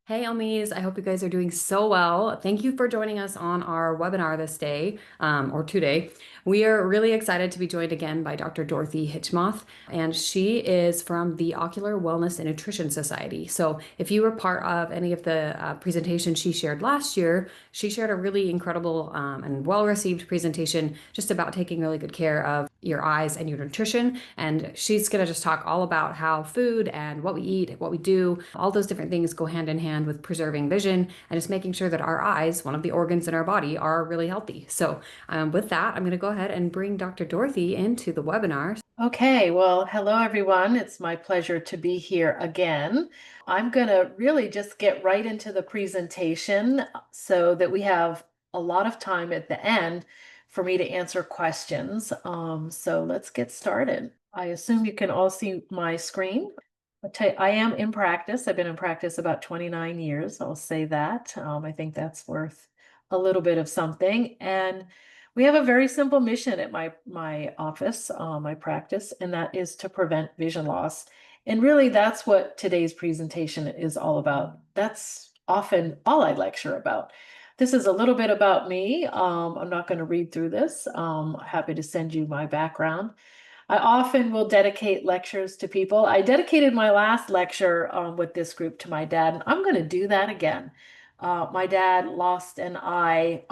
Hey, Elmise, I hope you guys are doing so well. Thank you for joining us on our webinar this day, or today. We are really excited to be joined again by Dr. Dorothy Hitchmoth, and she is from the Ocular Wellness and Nutrition Society. So if you were part of any of the presentations she shared last year, she shared a really incredible and well-received presentation just about taking really good care of your eyes and your nutrition. And she's going to just talk all about how food and what we eat, what we do, all those different things go hand in hand with preserving vision and just making sure that our eyes, one of the organs in our body, are really healthy. So, with that, I'm going to go ahead and bring Dr. Dorothy into the webinar. Okay, well, hello everyone. It's my pleasure to be here again. I'm going to really just get right into the presentation so that we have a lot of time at the end for me to answer questions. So let's get started. I assume you can all see my screen. I am in practice. I've been in practice about 29 years. I'll say that. I think that's worth a little bit of something. And we have a very simple mission at my office, my practice, and that is to prevent vision loss. And really, that's what today's presentation is all about. That's often all I lecture about. This is a little bit about me. I'm not going to read through this. Happy to send you my background. I often will dedicate lectures to people. I dedicated my last lecture with this group to my dad, and I'm going to do that again. My dad lost an eye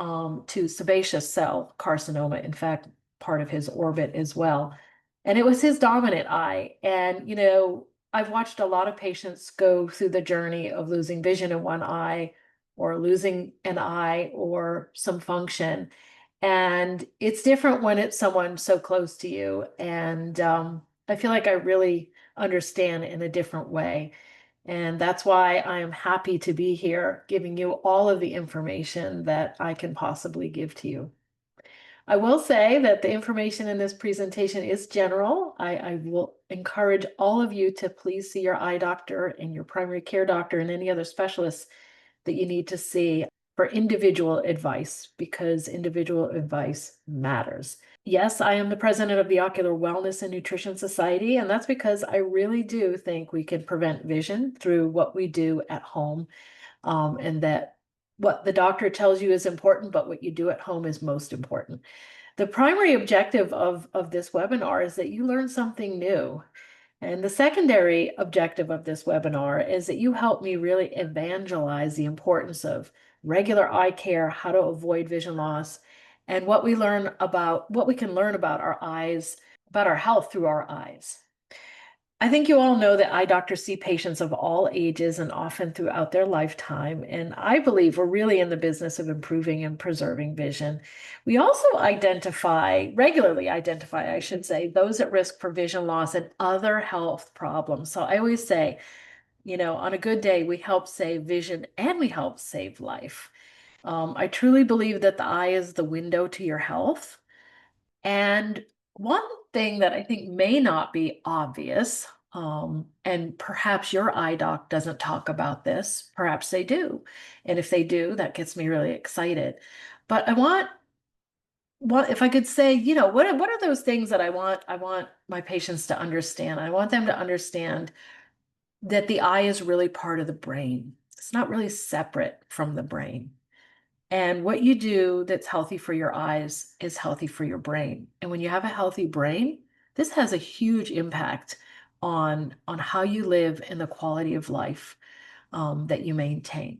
to sebaceous cell carcinoma, in fact, part of his orbit as well. And it was his dominant eye. And, I've watched a lot of patients go through the journey of losing vision in one eye or losing an eye or some function. And it's different when it's someone so close to you. And I feel like I really understand in a different way. And that's why I am happy to be here giving you all of the information that I can possibly give to you. I will say that the information in this presentation is general. I will encourage all of you to please see your eye doctor and your primary care doctor and any other specialists that you need to see for individual advice because individual advice matters. Yes, I am the president of the Ocular Wellness and Nutrition Society, and that's because I really do think we can prevent vision through what we do at home, and that what the doctor tells you is important, but what you do at home is most important. The primary objective of this webinar is that you learn something new. And the secondary objective of this webinar is that you help me really evangelize the importance of regular eye care, how to avoid vision loss, and what we can learn about our eyes, about our health through our eyes. I think you all know that eye doctors see patients of all ages and often throughout their lifetime. And I believe we're really in the business of improving and preserving vision. We also regularly identify, I should say, those at risk for vision loss and other health problems. So I always say, on a good day, we help save vision and we help save life. I truly believe that the eye is the window to your health. And one thing that I think may not be obvious, and perhaps your eye doc doesn't talk about this, perhaps they do. And if they do, that gets me really excited. But what if I could say, what are those things that I want my patients to understand? I want them to understand that the eye is really part of the brain. It's not really separate from the brain. And what you do that's healthy for your eyes is healthy for your brain. And when you have a healthy brain, this has a huge impact on how you live and the quality of life that you maintain.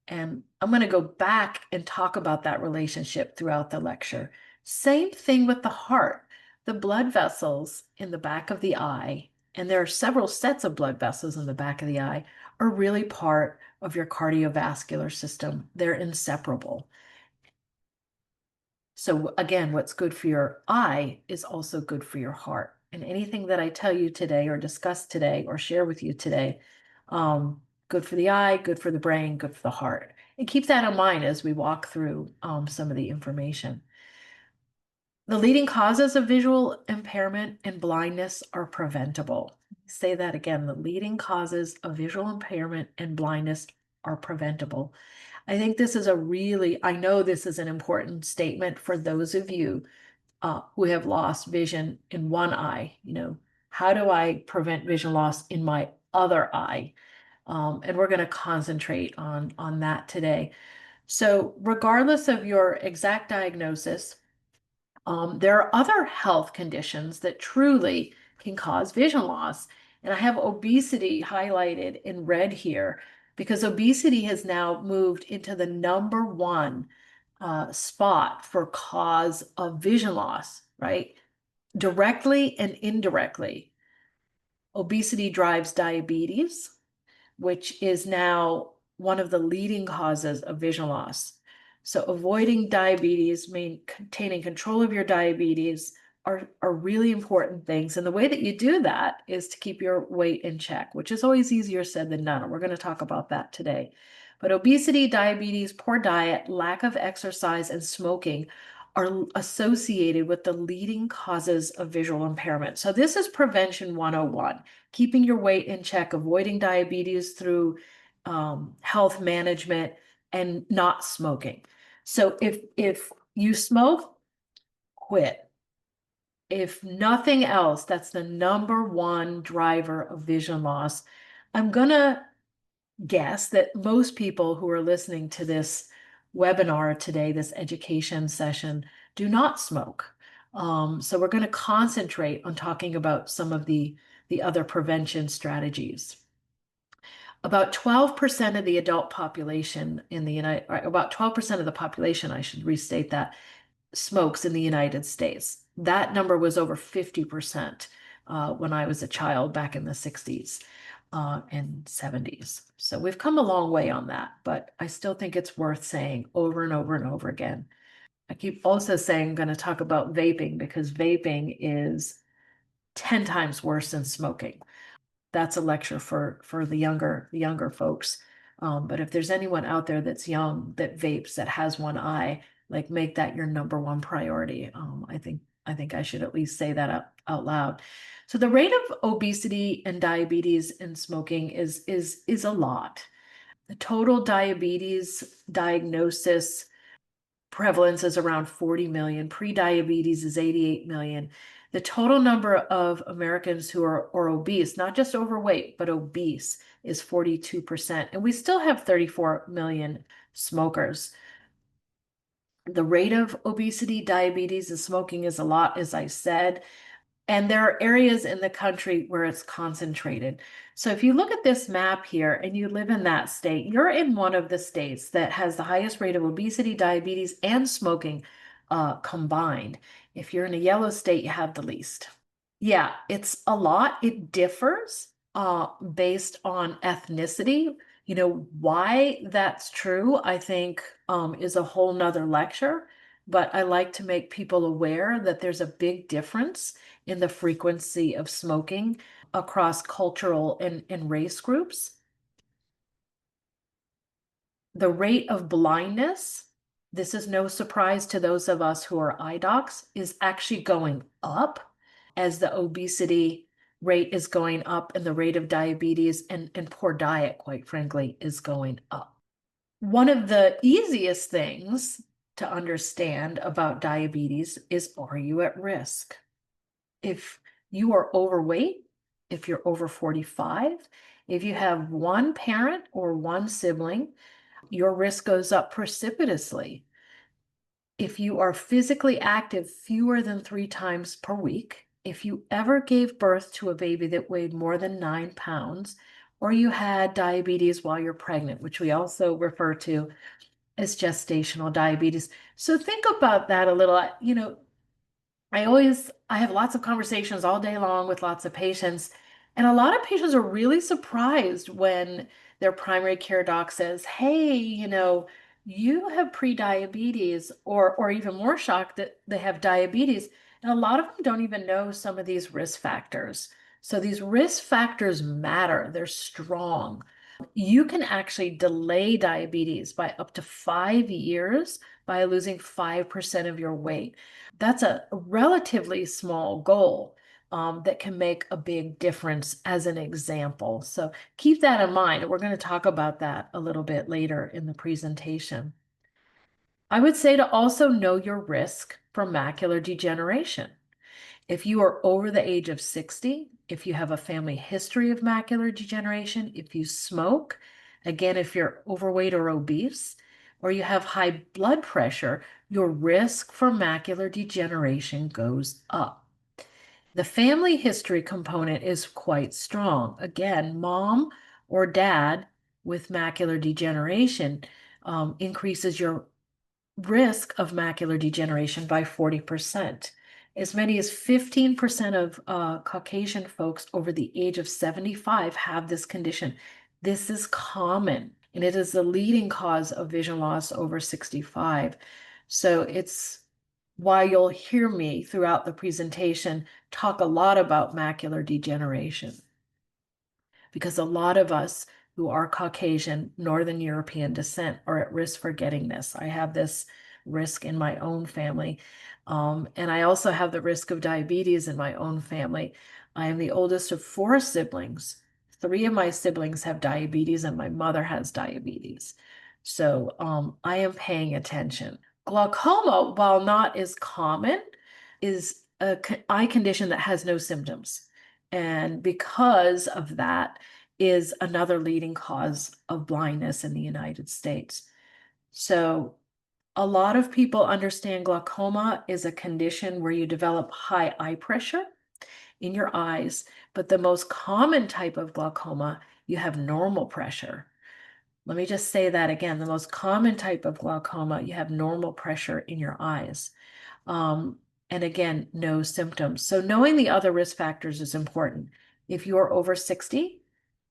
And I'm going to go back and talk about that relationship throughout the lecture. Same thing with the heart. The blood vessels in the back of the eye, and there are several sets of blood vessels in the back of the eye, are really part of your cardiovascular system. They're inseparable. So again, what's good for your eye is also good for your heart. And anything that I tell you today or discuss today or share with you today, good for the eye, good for the brain, good for the heart. And keep that in mind as we walk through some of the information. The leading causes of visual impairment and blindness are preventable. Say that again. The leading causes of visual impairment and blindness are preventable. I think I know this is an important statement for those of you who have lost vision in one eye. How do I prevent vision loss in my other eye? And we're going to concentrate on that today. So regardless of your exact diagnosis, there are other health conditions that truly can cause vision loss. And I have obesity highlighted in red here because obesity has now moved into the number one spot for cause of vision loss, right? Directly and indirectly. Obesity drives diabetes, which is now one of the leading causes of vision loss. So avoiding diabetes, maintaining control of your diabetes are really important things. And the way that you do that is to keep your weight in check, which is always easier said than done. And we're going to talk about that today. But obesity, diabetes, poor diet, lack of exercise, and smoking are associated with the leading causes of visual impairment. So this is prevention 101, keeping your weight in check, avoiding diabetes through health management, and not smoking. So if you smoke, quit. If nothing else, that's the number one driver of vision loss. I'm gonna guess that most people who are listening to this webinar today, this education session, do not smoke. So we're going to concentrate on talking about some of the other prevention strategies. About 12% of the adult population in the about 12% of the population, I should restate that, smokes in the United States. That number was over 50% when I was a child back in the 60s and 70s. So we've come a long way on that, but I still think it's worth saying over and over and over again. I keep also saying I'm going to talk about vaping because vaping is 10 times worse than smoking. That's a lecture for the younger folks. But if there's anyone out there that's young that vapes that has one eye, like make that your number one priority. I think I should at least say that out loud. So the rate of obesity and diabetes and smoking is a lot. The total diabetes diagnosis prevalence is around 40 million. Pre-diabetes is 88 million. The total number of Americans who are obese, not just overweight, but obese, is 42%. And we still have 34 million smokers. The rate of obesity, diabetes, and smoking is a lot, as I said. And there are areas in the country where it's concentrated. So if you look at this map here and you live in that state, you're in one of the states that has the highest rate of obesity, diabetes, and smoking combined. If you're in a yellow state, you have the least. Yeah, it's a lot. It differs based on ethnicity. You know, why that's true, I think, is a whole nother lecture. But I like to make people aware that there's a big difference in the frequency of smoking across cultural and race groups. The rate of blindness, this is no surprise to those of us who are eye docs, is actually going up as the obesity rate is going up and the rate of diabetes and poor diet, quite frankly, is going up. One of the easiest things to understand about diabetes is, are you at risk? If you are overweight, if you're over 45, if you have one parent or one sibling, your risk goes up precipitously. If you are physically active fewer than 3 times per week, if you ever gave birth to a baby that weighed more than 9 pounds, or you had diabetes while you're pregnant, which we also refer to as gestational diabetes. So think about that a little. You know, I have lots of conversations all day long with lots of patients, and a lot of patients are really surprised when their primary care doc says, "Hey, you have pre-diabetes," or even more shocked that they have diabetes. And a lot of them don't even know some of these risk factors. So these risk factors matter. They're strong. You can actually delay diabetes by up to 5 years by losing 5% of your weight. That's a relatively small goal that can make a big difference as an example. So keep that in mind. We're going to talk about that a little bit later in the presentation. I would say to also know your risk for macular degeneration. If you are over the age of 60, if you have a family history of macular degeneration, if you smoke, again, if you're overweight or obese, or you have high blood pressure, your risk for macular degeneration goes up. The family history component is quite strong. Again, mom or dad with macular degeneration increases your risk of macular degeneration by 40%. As many as 15% of Caucasian folks over the age of 75 have this condition. This is common, and it is the leading cause of vision loss over 65. So it's why you'll hear me throughout the presentation talk a lot about macular degeneration, because a lot of us who are Caucasian, Northern European descent are at risk for getting this. I have this risk in my own family. And I also have the risk of diabetes in my own family. I am the oldest of four siblings. Three of my siblings have diabetes, and my mother has diabetes. So I am paying attention. Glaucoma, while not as common, is a eye condition that has no symptoms. And because of that, is another leading cause of blindness in the United States. So a lot of people understand glaucoma is a condition where you develop high eye pressure in your eyes, but the most common type of glaucoma, you have normal pressure. Let me just say that again. The most common type of glaucoma, you have normal pressure in your eyes. Um, and again, no symptoms. So knowing the other risk factors is important. If you're over 60,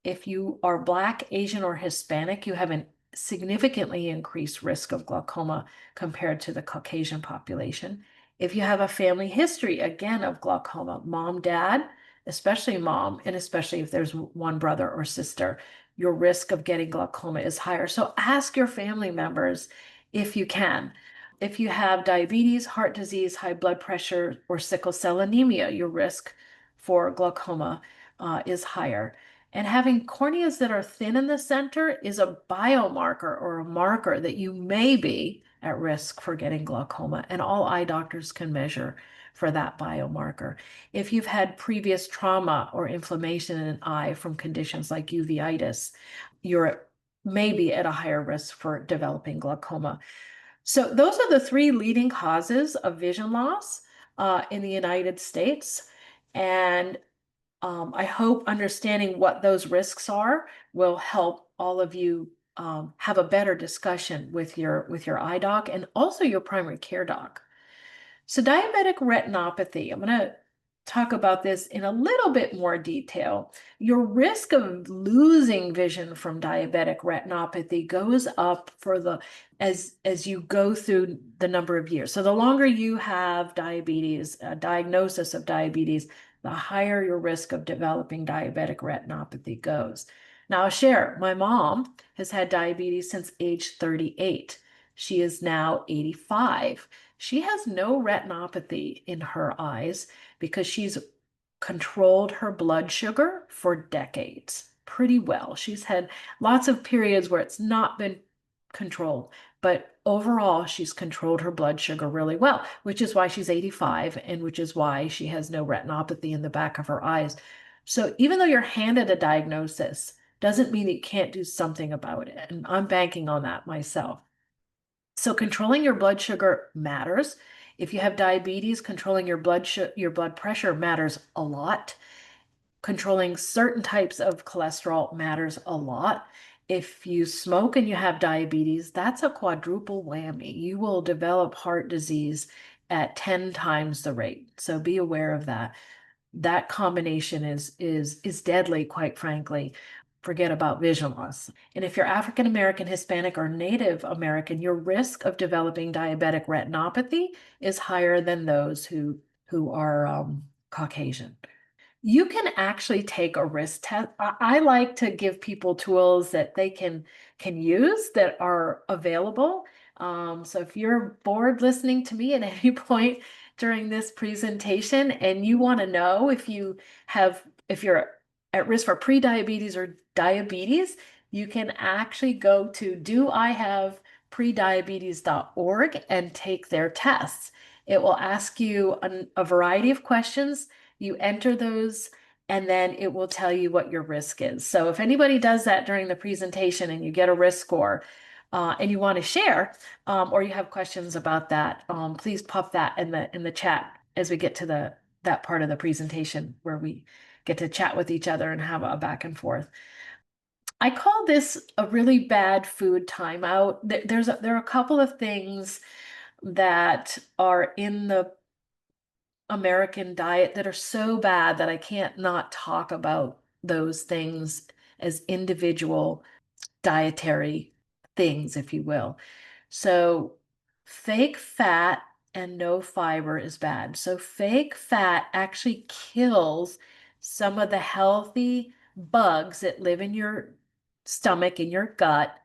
if you are Black, Asian, or Hispanic, you have a significantly increased risk of glaucoma compared to the Caucasian population. If you have a family history, again, of glaucoma, mom, dad, especially mom, and especially if there's one brother or sister, your risk of getting glaucoma is higher. So ask your family members if you can. If you have diabetes, heart disease, high blood pressure, or sickle cell anemia, your risk for glaucoma is higher. And having corneas that are thin in the center is a biomarker or a marker that you may be at risk for getting glaucoma, and all eye doctors can measure for that biomarker. If you've had previous trauma or inflammation in an eye from conditions like uveitis, you're maybe at a higher risk for developing glaucoma. So those are the three leading causes of vision loss in the United States. And I hope understanding what those risks are will help all of you have a better discussion with your eye doc and also your primary care doc. So diabetic retinopathy, I'm going to talk about this in a little bit more detail. Your risk of losing vision from diabetic retinopathy goes up for the as you go through the number of years. So the longer you have diabetes, a diagnosis of diabetes, the higher your risk of developing diabetic retinopathy goes. Now, I'll share, my mom has had diabetes since age 38. She is now 85. She has no retinopathy in her eyes because she's controlled her blood sugar for decades pretty well. She's had lots of periods where it's not been controlled, but overall, she's controlled her blood sugar really well, which is why she's 85 and which is why she has no retinopathy in the back of her eyes. So even though you're handed a diagnosis, doesn't mean you can't do something about it. And I'm banking on that myself. So controlling your blood sugar matters. If you have diabetes, controlling your blood pressure matters a lot. Controlling certain types of cholesterol matters a lot. If you smoke and you have diabetes, that's a quadruple whammy. You will develop heart disease at 10 times the rate. So be aware of that. That combination is deadly, quite frankly. Forget about vision loss. And if you're African American, Hispanic, or Native American, your risk of developing diabetic retinopathy is higher than those who are Caucasian. You can actually take a risk test. I like to give people tools that they can use that are available. So if you're bored listening to me at any point during this presentation and you want to know if you're at risk for prediabetes or diabetes, you can actually go to doihaveprediabetes.org and take their tests. It will ask you a variety of questions. You enter those and then it will tell you what your risk is. So if anybody does that during the presentation and you get a risk score, and you want to share, or you have questions about that, please pop that in the chat as we get to that part of the presentation where we get to chat with each other and have a back and forth. I call this a really bad food timeout. There are a couple of things that are in the American diet that are so bad that I can't not talk about those things as individual dietary things, if you will. So, fake fat and no fiber is bad. So, fake fat actually kills some of the healthy bugs that live in your stomach, in your gut,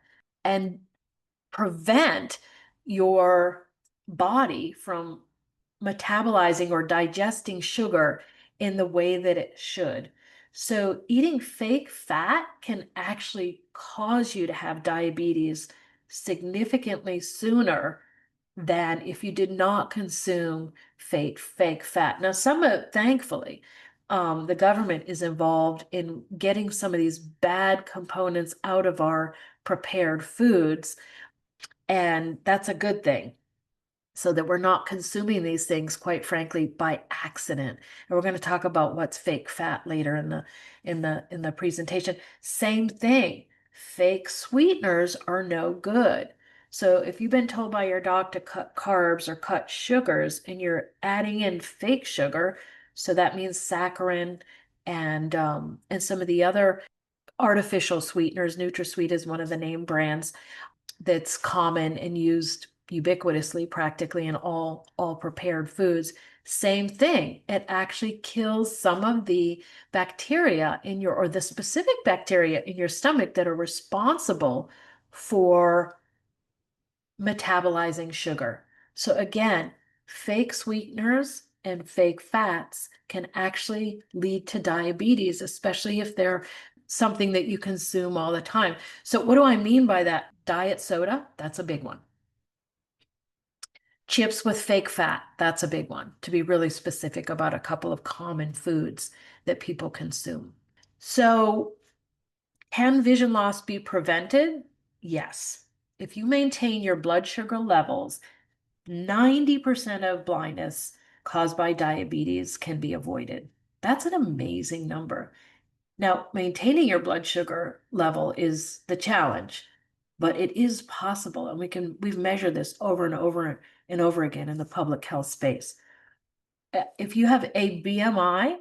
and prevent your body from metabolizing or digesting sugar in the way that it should. So, eating fake fat can actually cause you to have diabetes significantly sooner than if you did not consume fake fat. Now, thankfully, the government is involved in getting some of these bad components out of our prepared foods, and that's a good thing so that we're not consuming these things, quite frankly, by accident. And we're going to talk about what's fake fat later in the presentation. Same thing. Fake sweeteners are no good. So if you've been told by your doctor to cut carbs or cut sugars and you're adding in fake sugar, so that means saccharin and some of the other artificial sweeteners. NutraSweet is one of the name brands that's common and used ubiquitously practically in all prepared foods. Same thing. It actually kills some of the bacteria in your, or the specific bacteria in your stomach that are responsible for metabolizing sugar. So again, fake sweeteners and fake fats can actually lead to diabetes, especially if they're something that you consume all the time. So what do I mean by that? Diet soda, that's a big one. Chips with fake fat, that's a big one, to be really specific about a couple of common foods that people consume. So can vision loss be prevented? Yes. If you maintain your blood sugar levels, 90% of blindness caused by diabetes can be avoided. That's an amazing number. Now, maintaining your blood sugar level is the challenge, but it is possible, and we've measured this over and over and over again in the public health space. If you have a BMI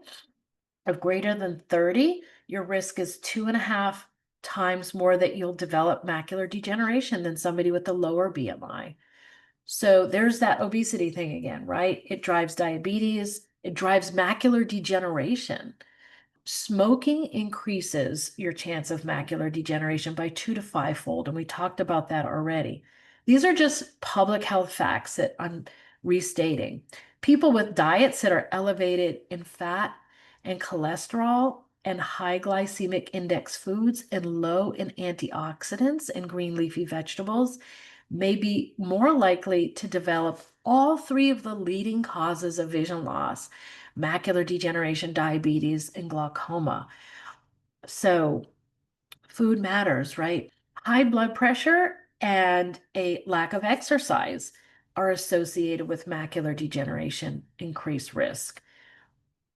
of greater than 30, your risk is 2.5 times more that you'll develop macular degeneration than somebody with a lower BMI. So there's that obesity thing again, right? It drives diabetes, it drives macular degeneration. Smoking increases your chance of macular degeneration by 2 to 5 fold, and we talked about that already. These are just public health facts that I'm restating. People with diets that are elevated in fat and cholesterol and high glycemic index foods and low in antioxidants and green leafy vegetables may be more likely to develop all three of the leading causes of vision loss: macular degeneration, diabetes, and glaucoma. So food matters, right? High blood pressure and a lack of exercise are associated with macular degeneration, increased risk.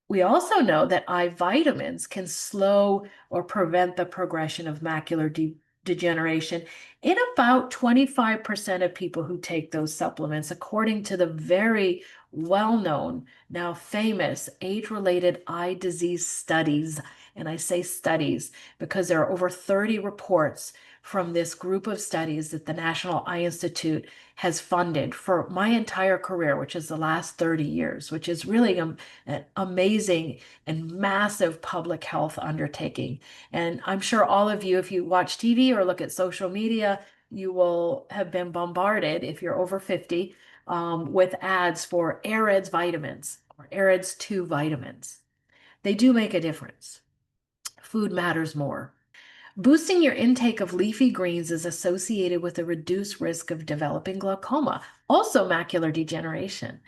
We also know that eye vitamins can slow or prevent the progression of macular degeneration in about 25% of people who take those supplements, according to the very well-known, now famous age-related eye disease studies. And I say studies because there are over 30 reports from this group of studies that the National Eye Institute has funded for my entire career, which is the last 30 years, which is really an amazing and massive public health undertaking. And I'm sure all of you, if you watch TV or look at social media, you will have been bombarded, if you're over 50, with ads for AREDS vitamins or AREDS 2 vitamins. They do make a difference. Food matters more. Boosting your intake of leafy greens is associated with a reduced risk of developing glaucoma, also macular degeneration.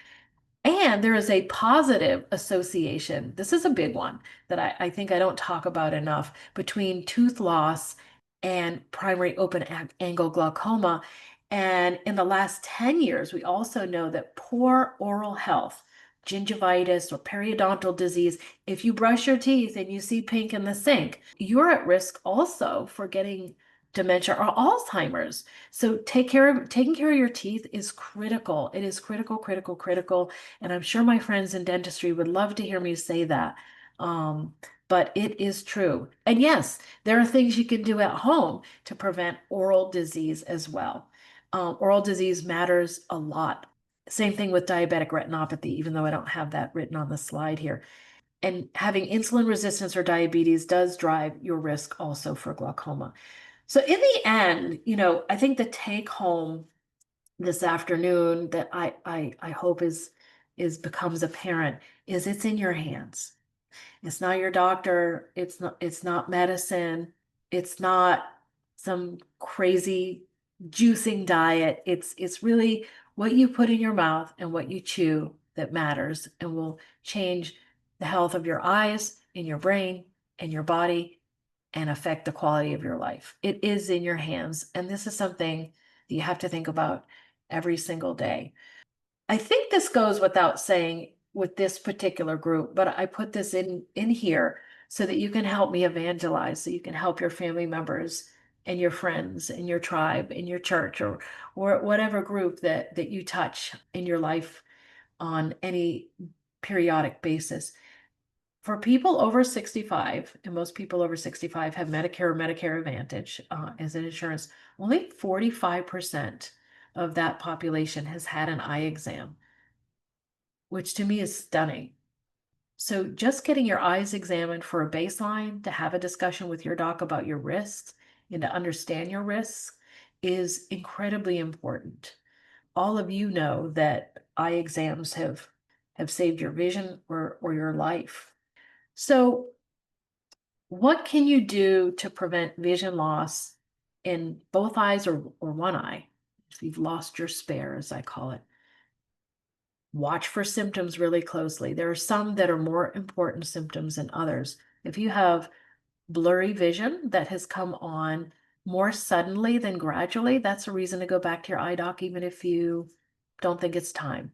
And there is a positive association. This is a big one that I think I don't talk about enough between tooth loss and primary open angle glaucoma. And in the last 10 years, we also know that poor oral health, gingivitis or periodontal disease, if you brush your teeth and you see pink in the sink, you're at risk also for getting dementia or Alzheimer's. So taking care of your teeth is critical. It is critical, critical, critical. And I'm sure my friends in dentistry would love to hear me say that. Um, but it is true. And yes, there are things you can do at home to prevent oral disease as well. Oral disease matters a lot. Same thing with diabetic retinopathy, even though I don't have that written on the slide here. And having insulin resistance or diabetes does drive your risk also for glaucoma. So in the end, I think the take home this afternoon that I hope is becomes apparent is it's in your hands. It's not your doctor, it's not medicine, it's not some crazy juicing diet. It's really what you put in your mouth and what you chew that matters and will change the health of your eyes, in your brain, and your body and affect the quality of your life. It is in your hands, and this is something that you have to think about every single day. I think this goes without saying with this particular group, but I put this in here so that you can help me evangelize, so you can help your family members and your friends and your tribe and your church or whatever group that you touch in your life on any periodic basis. For people over 65, and most people over 65 have Medicare or Medicare Advantage as an insurance, only 45% of that population has had an eye exam, which to me is stunning. So just getting your eyes examined for a baseline, to have a discussion with your doc about your risks and to understand your risks is incredibly important. All of you know that eye exams have saved your vision or your life. So what can you do to prevent vision loss in both eyes or one eye? If you've lost your spare, as I call it. Watch for symptoms really closely. There are some that are more important symptoms than others. If you have blurry vision that has come on more suddenly than gradually, that's a reason to go back to your eye doc, even if you don't think it's time.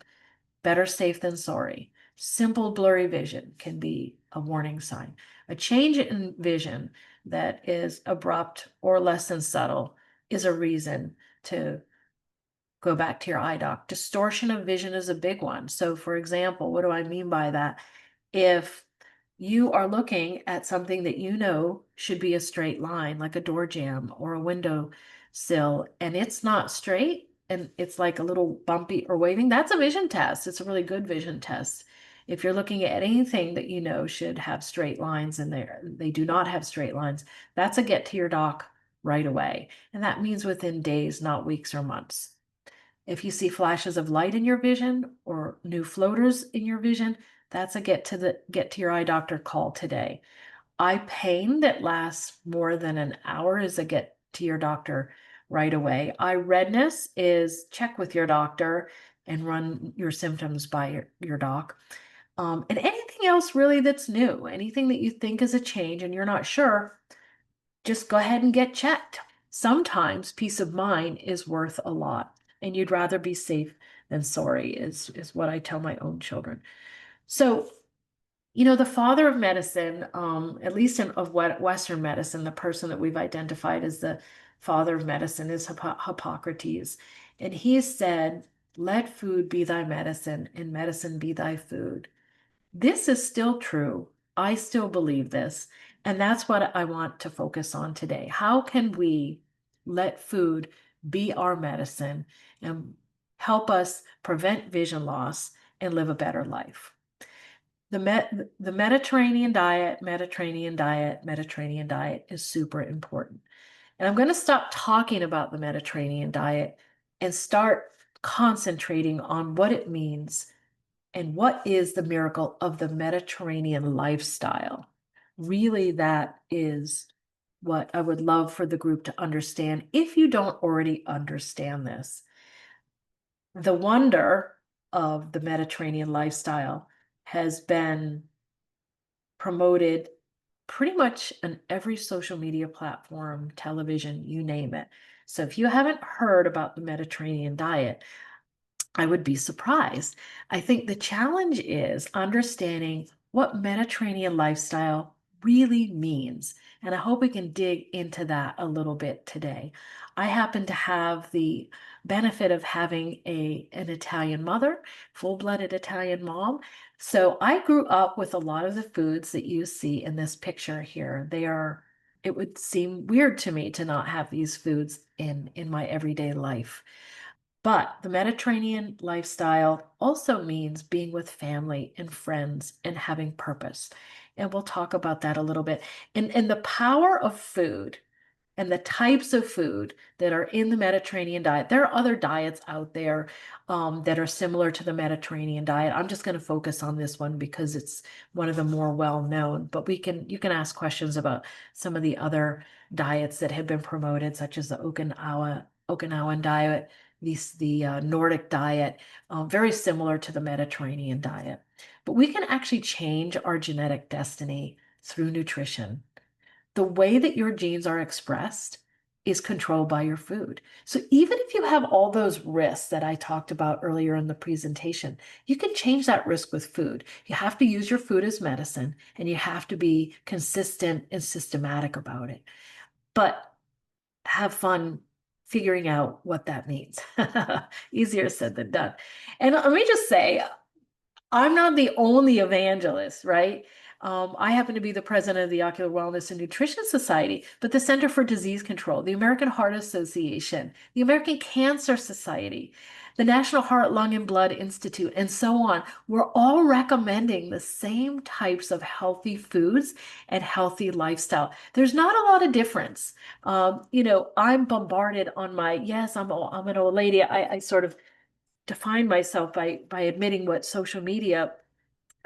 Better safe than sorry. Simple blurry vision can be a warning sign. A change in vision that is abrupt or less than subtle is a reason to go back to your eye doc. Distortion of vision is a big one. So, for example, what do I mean by that? If you are looking at something that you know should be a straight line, like a door jamb or a window sill, and it's not straight and it's like a little bumpy or waving, that's a vision test. It's a really good vision test. If you're looking at anything that you know should have straight lines and they do not have straight lines, that's a get to your doc right away. And that means within days, not weeks or months. If you see flashes of light in your vision or new floaters in your vision, that's a get to your eye doctor call today. Eye pain that lasts more than an hour is a get to your doctor right away. Eye redness is check with your doctor and run your symptoms by your doc. And anything else really that's new, anything that you think is a change and you're not sure, just go ahead and get checked. Sometimes peace of mind is worth a lot, and you'd rather be safe than sorry, is what I tell my own children. So, the father of medicine, at least of Western medicine, the person that we've identified as the father of medicine is Hippocrates. And he said, let food be thy medicine, and medicine be thy food. This is still true. I still believe this. And that's what I want to focus on today. How can we let food be our medicine and help us prevent vision loss and live a better life? The Mediterranean diet, Mediterranean diet, Mediterranean diet is super important. And I'm going to stop talking about the Mediterranean diet and start concentrating on what it means and what is the miracle of the Mediterranean lifestyle? Really, that is what I would love for the group to understand if you don't already understand this. The wonder of the Mediterranean lifestyle has been promoted pretty much on every social media platform, television, you name it. So if you haven't heard about the Mediterranean diet, I would be surprised. I think the challenge is understanding what Mediterranean lifestyle really means. And I hope we can dig into that a little bit today. I happen to have the benefit of having an Italian mother, full-blooded Italian mom. So I grew up with a lot of the foods that you see in this picture here. It would seem weird to me to not have these foods in my everyday life. But the Mediterranean lifestyle also means being with family and friends and having purpose. And we'll talk about that a little bit. And the power of food and the types of food that are in the Mediterranean diet. There are other diets out there that are similar to the Mediterranean diet. I'm just going to focus on this one because it's one of the more well-known. But you can ask questions about some of the other diets that have been promoted, such as the Okinawan diet, the Nordic diet, very similar to the Mediterranean diet. But we can actually change our genetic destiny through nutrition. The way that your genes are expressed is controlled by your food. So even if you have all those risks that I talked about earlier in the presentation, you can change that risk with food. You have to use your food as medicine, and you have to be consistent and systematic about it. But have fun figuring out what that means. Easier said than done. And let me just say, I'm not the only evangelist, right? I happen to be the president of the Ocular Wellness and Nutrition Society, but the Center for Disease Control, the American Heart Association, the American Cancer Society, the National Heart, Lung, and Blood Institute, and so on, we're all recommending the same types of healthy foods and healthy lifestyle. There's not a lot of difference. I'm bombarded on yes, I'm an old lady. I sort of define myself by admitting what social media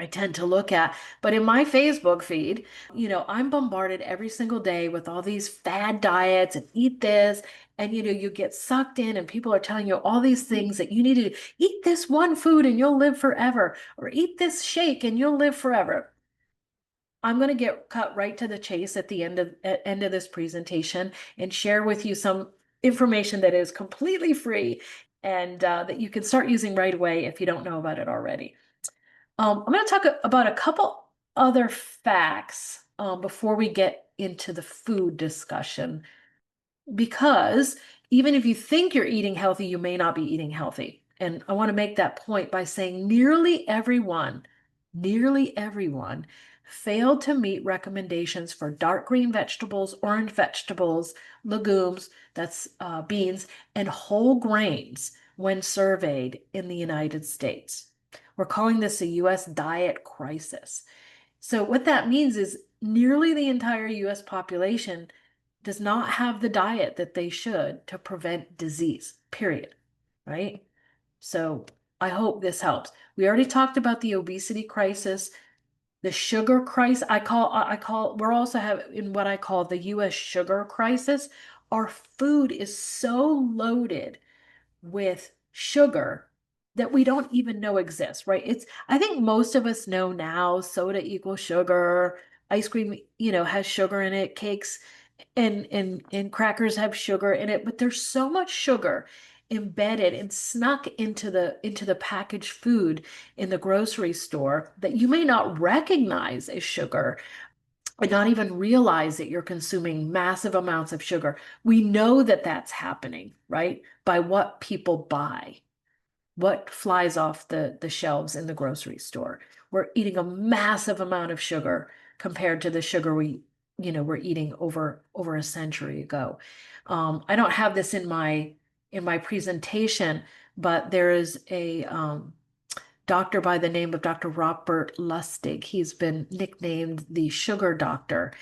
I tend to look at. But in my Facebook feed, I'm bombarded every single day with all these fad diets and eat this. And, you get sucked in and people are telling you all these things that you need to eat this one food and you'll live forever, or eat this shake and you'll live forever. I'm going to get cut right to the chase at the end of this presentation and share with you some information that is completely free and that you can start using right away if you don't know about it already. I'm going to talk about a couple other facts before we get into the food discussion, because even if you think you're eating healthy, you may not be eating healthy. And I want to make that point by saying nearly everyone failed to meet recommendations for dark green vegetables, orange vegetables, legumes, that's beans, and whole grains when surveyed in the United States. We're calling this a US diet crisis. So what that means is nearly the entire US population does not have the diet that they should to prevent disease, period. Right? So I hope this helps. We already talked about the obesity crisis, the sugar crisis. We're also in what I call the US sugar crisis. Our food is so loaded with sugar that we don't even know exists, right? I think most of us know now soda equals sugar, ice cream, has sugar in it, cakes and crackers have sugar in it, but there's so much sugar embedded and snuck into the packaged food in the grocery store that you may not recognize as sugar and not even realize that you're consuming massive amounts of sugar. We know that that's happening, right? By what people buy, what flies off the shelves in the grocery store. We're eating a massive amount of sugar compared to the sugar we're eating over a century ago. I don't have this in my presentation, but there is a doctor by the name of Dr. Robert Lustig. He's been nicknamed the sugar doctor,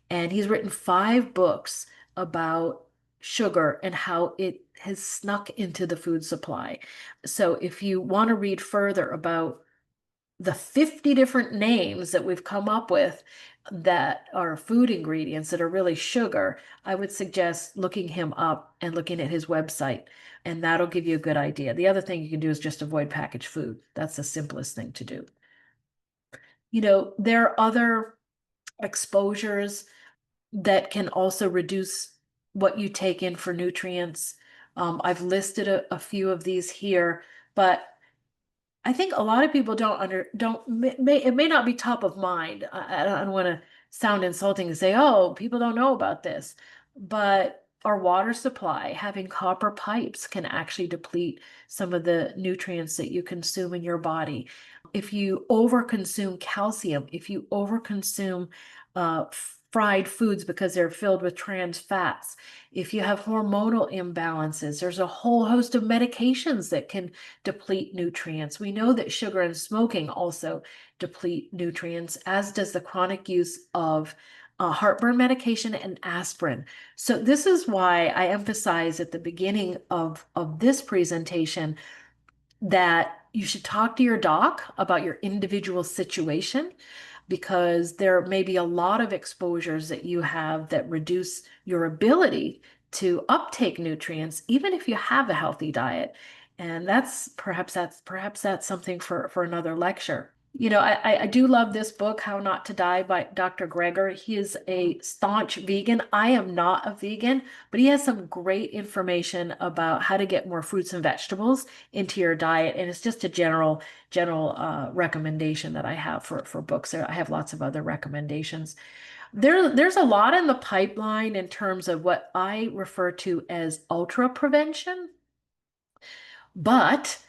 and he's written 5 books about sugar and how it has snuck into the food supply. So if you want to read further about the 50 different names that we've come up with that are food ingredients that are really sugar, I would suggest looking him up and looking at his website, and that'll give you a good idea. The other thing you can do is just avoid packaged food. That's the simplest thing to do. There are other exposures that can also reduce what you take in for nutrients. I've listed a few of these here, but I think a lot of people don't it may not be top of mind. I don't want to sound insulting and say, oh, people don't know about this, but our water supply, having copper pipes can actually deplete some of the nutrients that you consume in your body. If you overconsume calcium, if you overconsume uh, fried foods because they're filled with trans fats, if you have hormonal imbalances, there's a whole host of medications that can deplete nutrients. We know that sugar and smoking also deplete nutrients, as does the chronic use of heartburn medication and aspirin. So this is why I emphasize at the beginning of this presentation that you should talk to your doc about your individual situation, because there may be a lot of exposures that you have that reduce your ability to uptake nutrients, even if you have a healthy diet. And that's perhaps that's something for another lecture. I do love this book, How Not to Die by Dr. Greger. He is a staunch vegan. I am not a vegan, but he has some great information about how to get more fruits and vegetables into your diet. And it's just a general recommendation that I have for books. I have lots of other recommendations. There's a lot in the pipeline in terms of what I refer to as ultra prevention, but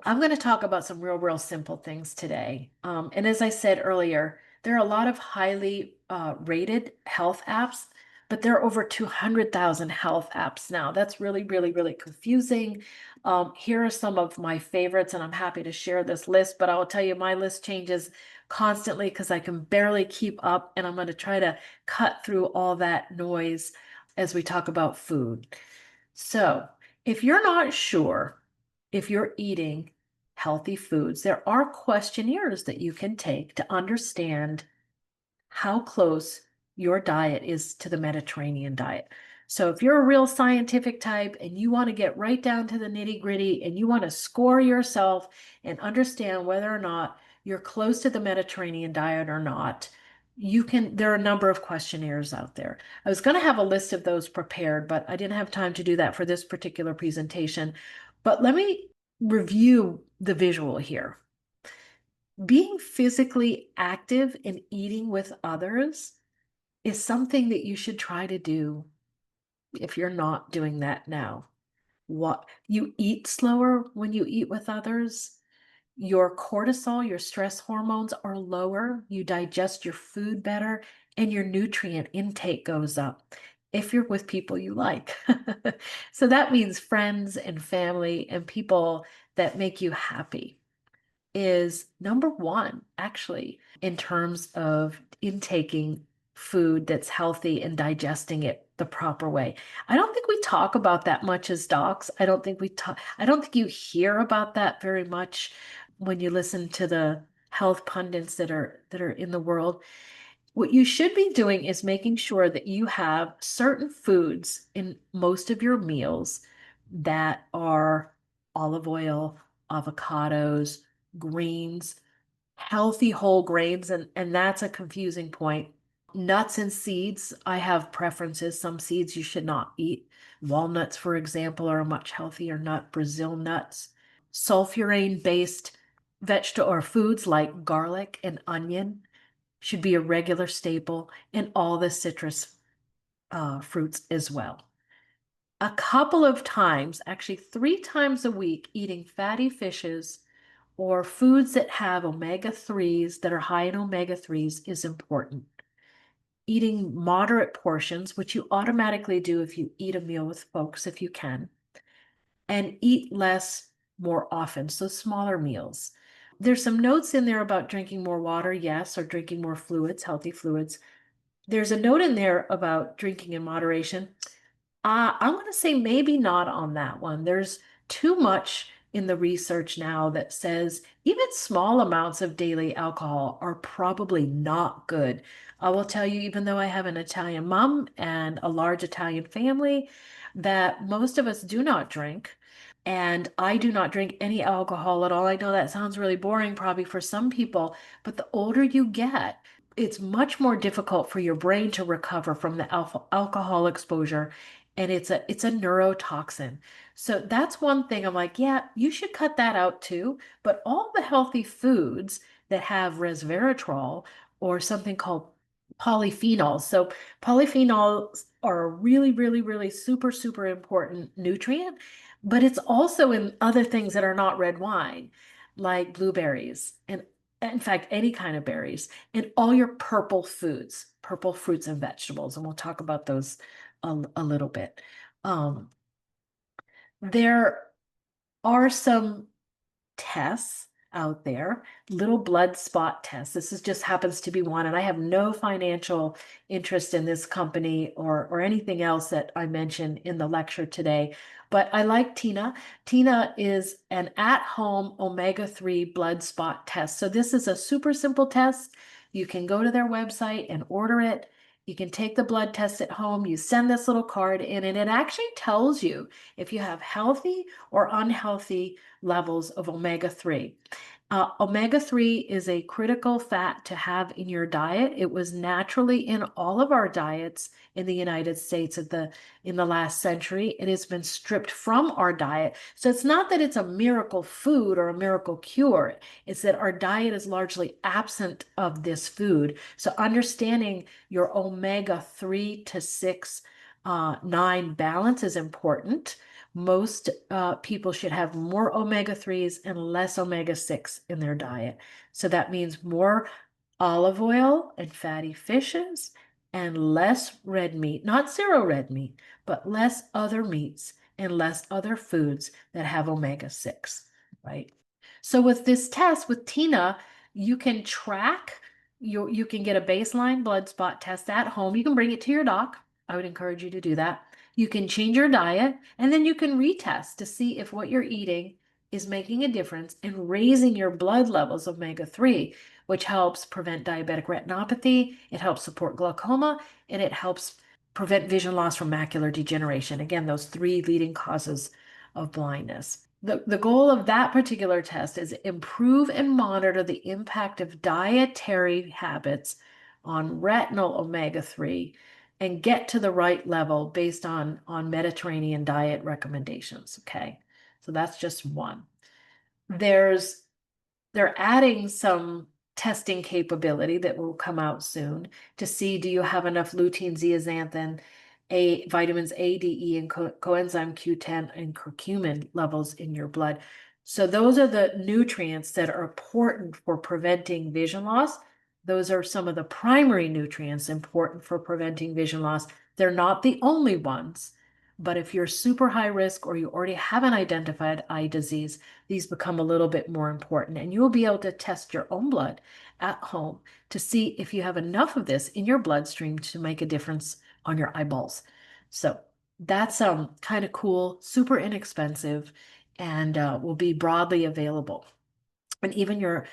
I'm going to talk about some real simple things today. And as I said earlier, there are a lot of highly rated health apps, but there are over 200,000 health apps now. That's really confusing. Here are some of my favorites, and I'm happy to share this list, but I will tell you my list changes constantly because I can barely keep up, and I'm going to try to cut through all that noise as we talk about food. So, if you're not sure if you're eating healthy foods, there are questionnaires that you can take to understand how close your diet is to the Mediterranean diet. So if you're a real scientific type and you want to get right down to the nitty-gritty and you want to score yourself and understand whether or not you're close to the Mediterranean diet or not, there are a number of questionnaires out there. I was going to have a list of those prepared, but I didn't have time to do that for this particular presentation. But let me review the visual here. Being physically active and eating with others is something that you should try to do if you're not doing that now. What you eat slower when you eat with others, your cortisol, your stress hormones are lower, you digest your food better, and your nutrient intake goes up if you're with people you like. So that means friends and family and people that make you happy is number one, actually, in terms of intaking food that's healthy and digesting it the proper way. I don't think we talk about that much as docs. I don't think you hear about that very much when you listen to the health pundits that are in the world. What you should be doing is making sure that you have certain foods in most of your meals that are olive oil, avocados, greens, healthy whole grains, and that's a confusing point. Nuts and seeds, I have preferences. Some seeds you should not eat. Walnuts, for example, are a much healthier nut. Brazil nuts. Sulfurane-based vegetable or foods like garlic and onion should be a regular staple in all the citrus fruits as well. A couple of times, actually 3 times a week, eating fatty fishes or foods that have omega-3s that are high in omega-3s is important. Eating moderate portions, which you automatically do if you eat a meal with folks, if you can, and eat less more often, so smaller meals. There's some notes in there about drinking more water, yes, or drinking more fluids, healthy fluids. There's a note in there about drinking in moderation. I'm going to say maybe not on that one. There's too much in the research now that says even small amounts of daily alcohol are probably not good. I will tell you, even though I have an Italian mom and a large Italian family, that most of us do not drink. And I do not drink any alcohol at all. I know that sounds really boring, probably for some people, but the older you get, it's much more difficult for your brain to recover from the alcohol exposure. And it's a neurotoxin. So that's one thing I'm like, yeah, you should cut that out too. But all the healthy foods that have resveratrol or something called polyphenols. So polyphenols are a really, really, really super, super important nutrient, but it's also in other things that are not red wine, like blueberries and in fact, any kind of berries and all your purple foods, purple fruits and vegetables. And we'll talk about those a little bit. Um, there are some tests out there, little blood spot tests. This is just happens to be one, and I have no financial interest in this company or anything else that I mentioned in the lecture today. But I like Tina. Tina is an at-home omega-3 blood spot test. So this is a super simple test. You can go to their website and order it. You can take the blood test at home. You send this little card in, and it actually tells you if you have healthy or unhealthy levels of omega-3. Omega-3 is a critical fat to have in your diet. It was naturally in all of our diets in the United States in the last century. It has been stripped from our diet. So it's not that it's a miracle food or a miracle cure. It's that our diet is largely absent of this food. So understanding your omega-3 to 6, 9 balance is important. Most people should have more omega-3s and less omega-6 in their diet. So that means more olive oil and fatty fishes and less red meat, not zero red meat, but less other meats and less other foods that have omega-6, right? So with this test with Tina, you can track, you can get a baseline blood spot test at home. You can bring it to your doc. I would encourage you to do that. You can change your diet and then you can retest to see if what you're eating is making a difference in raising your blood levels of omega-3, which helps prevent diabetic retinopathy, it helps support glaucoma, and it helps prevent vision loss from macular degeneration. Again, those three leading causes of blindness. The goal of that particular test is improve and monitor the impact of dietary habits on retinal omega-3 and get to the right level based on Mediterranean diet recommendations. Okay, so that's just one. There's they're adding some testing capability that will come out soon to see do you have enough lutein, zeaxanthin, vitamins A, D, E, and coenzyme Q10 and curcumin levels in your blood. So those are the nutrients that are important for preventing vision loss. Those are some of the primary nutrients important for preventing vision loss. They're not the only ones, but if you're super high risk or you already have an identified eye disease, these become a little bit more important. And you'll be able to test your own blood at home to see if you have enough of this in your bloodstream to make a difference on your eyeballs. So that's kind of cool, super inexpensive, and will be broadly available. And even your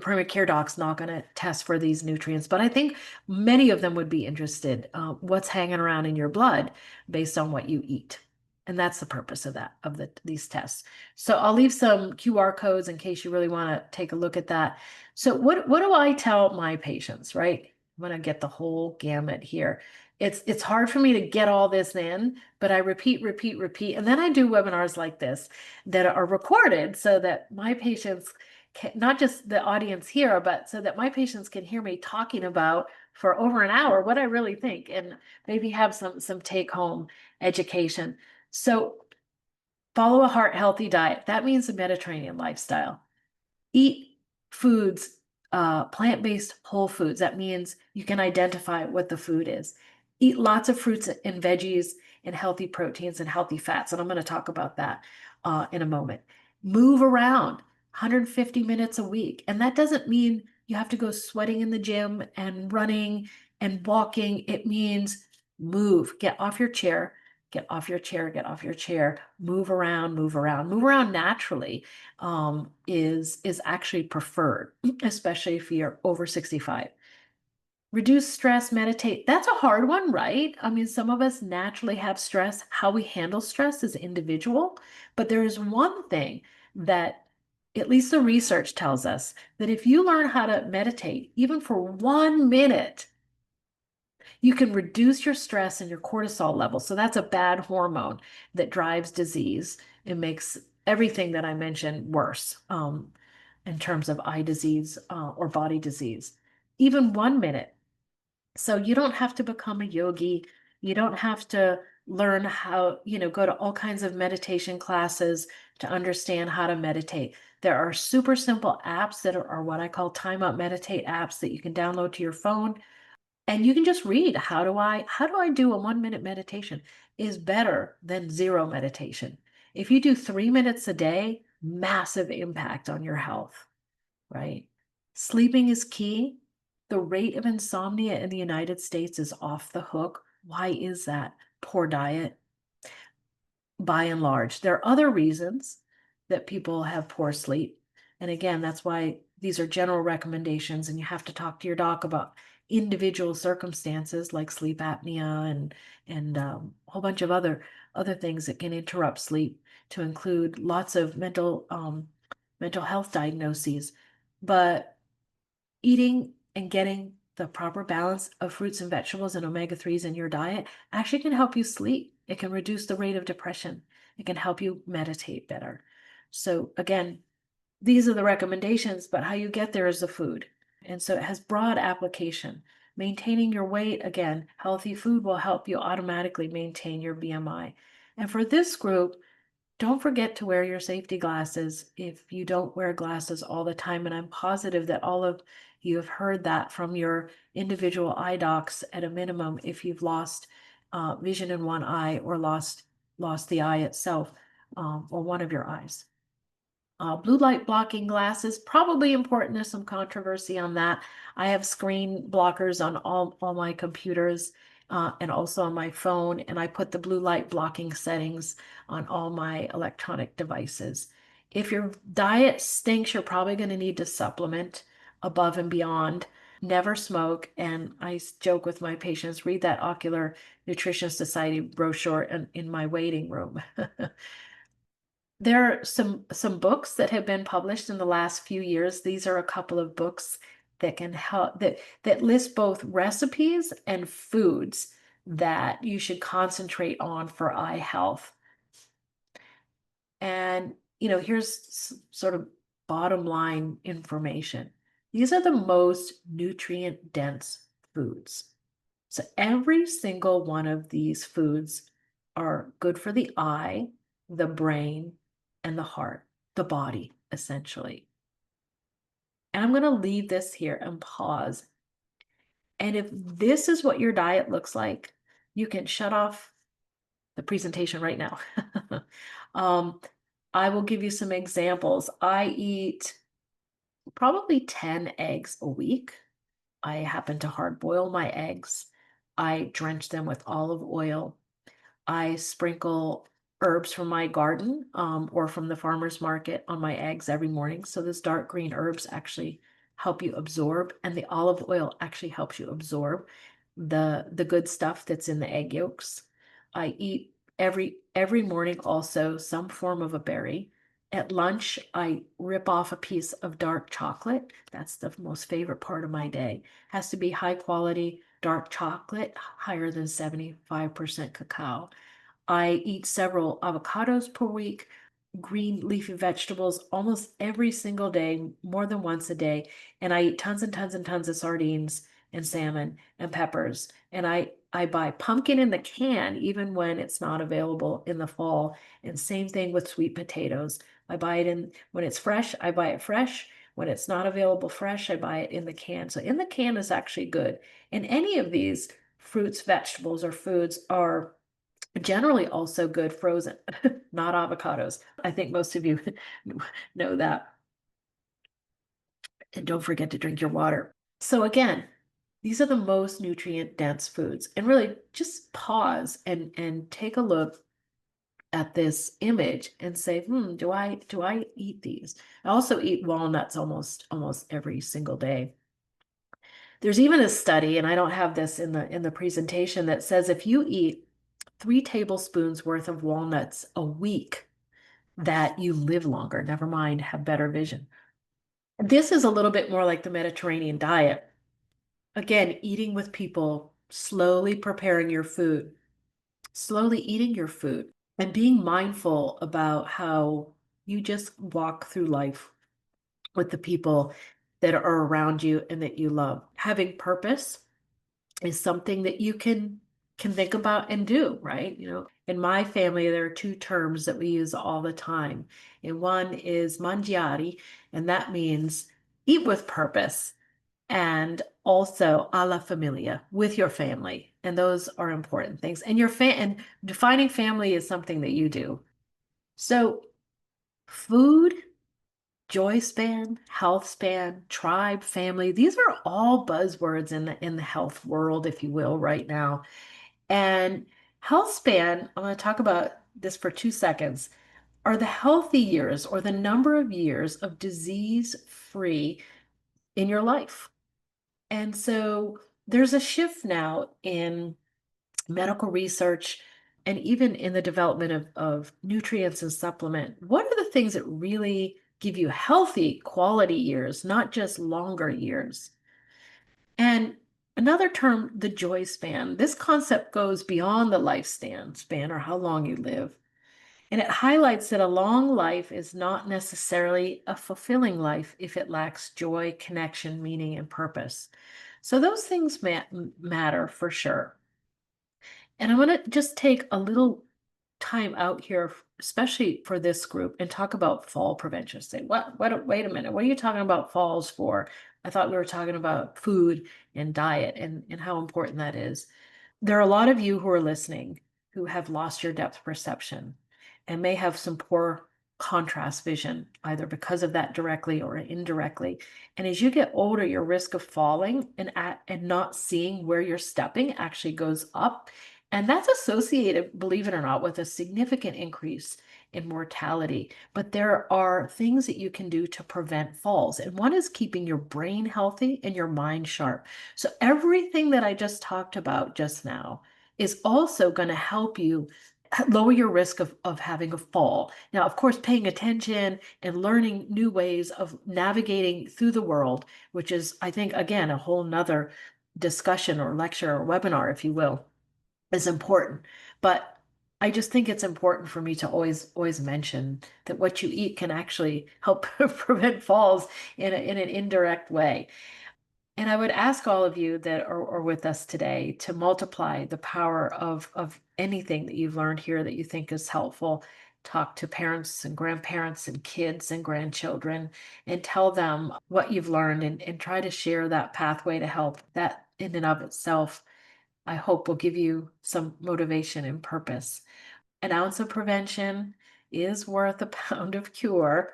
primary care doc's not going to test for these nutrients, but I think many of them would be interested. What's hanging around in your blood based on what you eat, and that's the purpose of these tests. So I'll leave some QR codes in case you really want to take a look at that. So what do I tell my patients? Right, I'm going to get the whole gamut here. It's hard for me to get all this in, but I repeat, repeat, repeat, and then I do webinars like this that are recorded so that my patients not just the audience here, but so that my patients can hear me talking about for over an hour what I really think and maybe have some take home education. So follow a heart healthy diet. That means a Mediterranean lifestyle. Eat foods, plant-based whole foods. That means you can identify what the food is. Eat lots of fruits and veggies and healthy proteins and healthy fats. And I'm going to talk about that in a moment. Move around 150 minutes a week. And that doesn't mean you have to go sweating in the gym and running and walking. It means move, get off your chair, get off your chair, get off your chair, move around, move around, move around naturally, is actually preferred, especially if you're over 65. Reduce stress, meditate. That's a hard one, right? I mean, some of us naturally have stress. How we handle stress is individual, but there is one thing that at least the research tells us that if you learn how to meditate, even for 1 minute, you can reduce your stress and your cortisol level. So that's a bad hormone that drives disease and makes everything that I mentioned worse, in terms of eye disease, or body disease. Even 1 minute. So you don't have to become a yogi. You don't have to learn how, go to all kinds of meditation classes to understand how to meditate. There are super simple apps that are what I call time out meditate apps that you can download to your phone, and you can just read, how do I do a 1 minute meditation is better than zero meditation. If you do 3 minutes a day, massive impact on your health, right? Sleeping is key. The rate of insomnia in the United States is off the hook. Why is that? Poor diet, by and large. There are other reasons that people have poor sleep. And again, that's why these are general recommendations, and you have to talk to your doc about individual circumstances like sleep apnea and a whole bunch of other things that can interrupt sleep, to include lots of mental health diagnoses. But eating and getting the proper balance of fruits and vegetables and omega-3s in your diet actually can help you sleep. It can reduce the rate of depression. It can help you meditate better. So again, these are the recommendations, but how you get there is the food. And so it has broad application. Maintaining your weight, again, healthy food will help you automatically maintain your BMI. And for this group, don't forget to wear your safety glasses if you don't wear glasses all the time. And I'm positive that all of you have heard that from your individual eye docs at a minimum, if you've lost vision in one eye, or lost the eye itself, or one of your eyes. Blue light blocking glasses, probably important. There's some controversy on that. I have screen blockers on all my computers, and also on my phone, and I put the blue light blocking settings on all my electronic devices. If your diet stinks, you're probably going to need to supplement above and beyond. Never smoke. And I joke with my patients, read that Ocular Nutrition Society brochure in my waiting room. There are some books that have been published in the last few years. These are a couple of books that can help, that list both recipes and foods that you should concentrate on for eye health. And here's sort of bottom line information. These are the most nutrient dense foods. So every single one of these foods are good for the eye, the brain, and the heart, the body, essentially. And I'm going to leave this here and pause. And if this is what your diet looks like, you can shut off the presentation right now. I will give you some examples. I eat probably 10 eggs a week. I happen to hard boil my eggs. I drench them with olive oil. I sprinkle herbs from my garden, or from the farmer's market on my eggs every morning. So those dark green herbs actually help you absorb, and the olive oil actually helps you absorb the good stuff that's in the egg yolks. I eat every morning also some form of a berry. At lunch, I rip off a piece of dark chocolate. That's the most favorite part of my day. Has to be high quality dark chocolate, higher than 75% cacao. I eat several avocados per week, green leafy vegetables almost every single day, more than once a day. And I eat tons and tons and tons of sardines and salmon and peppers. And I buy pumpkin in the can, even when it's not available in the fall. And same thing with sweet potatoes. I buy it when it's fresh, I buy it fresh. When it's not available fresh, I buy it in the can. So in the can is actually good. And any of these fruits, vegetables, or foods are generally also good frozen, not avocados. I think most of you know that. And don't forget to drink your water. So again, These are the most nutrient dense foods. And really just pause and take a look at this image and say, do I eat these? I also eat walnuts almost every single day. There's even a study, and I don't have this in the presentation, that says if you eat 3 tablespoons worth of walnuts a week, that you live longer, never mind have better vision. This is a little bit more like the Mediterranean diet. Again, eating with people, slowly preparing your food, slowly eating your food, and being mindful about how you just walk through life with the people that are around you and that you love. Having purpose is something that you can think about and do, right? In my family, there are two terms that we use all the time. And one is mangiare, and that means eat with purpose, and also alla familia, with your family. And those are important things. And defining family is something that you do. So food, joy span, health span, tribe, family, these are all buzzwords in the health world, if you will, right now. And health span, I'm going to talk about this for 2 seconds, are the healthy years or the number of years of disease free in your life. And so there's a shift now in medical research and even in the development of nutrients and supplement. What are the things that really give you healthy quality years, not just longer years? And another term, the joy span. This concept goes beyond the lifespan or how long you live. And it highlights that a long life is not necessarily a fulfilling life if it lacks joy, connection, meaning, and purpose. So those things matter for sure. And I want to just take a little time out here, especially for this group, and talk about fall prevention. Say, wait a minute, what are you talking about falls for? I thought we were talking about food and diet and how important that is. There are a lot of you who are listening who have lost your depth perception and may have some poor contrast vision, either because of that directly or indirectly. And as you get older, your risk of falling and not seeing where you're stepping actually goes up. And that's associated, believe it or not, with a significant increase in mortality. But there are things that you can do to prevent falls. And one is keeping your brain healthy and your mind sharp. So everything that I just talked about just now is also going to help you lower your risk of having a fall. Now, of course, paying attention and learning new ways of navigating through the world, which is, I think, again, a whole nother discussion or lecture or webinar, if you will, is important. But I just think it's important for me to always mention that what you eat can actually help prevent falls in an indirect way. And I would ask all of you that are with us today to multiply the power of anything that you've learned here that you think is helpful. Talk to parents and grandparents and kids and grandchildren and tell them what you've learned and try to share that pathway to help. That in and of itself, I hope will give you some motivation and purpose. An ounce of prevention is worth a pound of cure.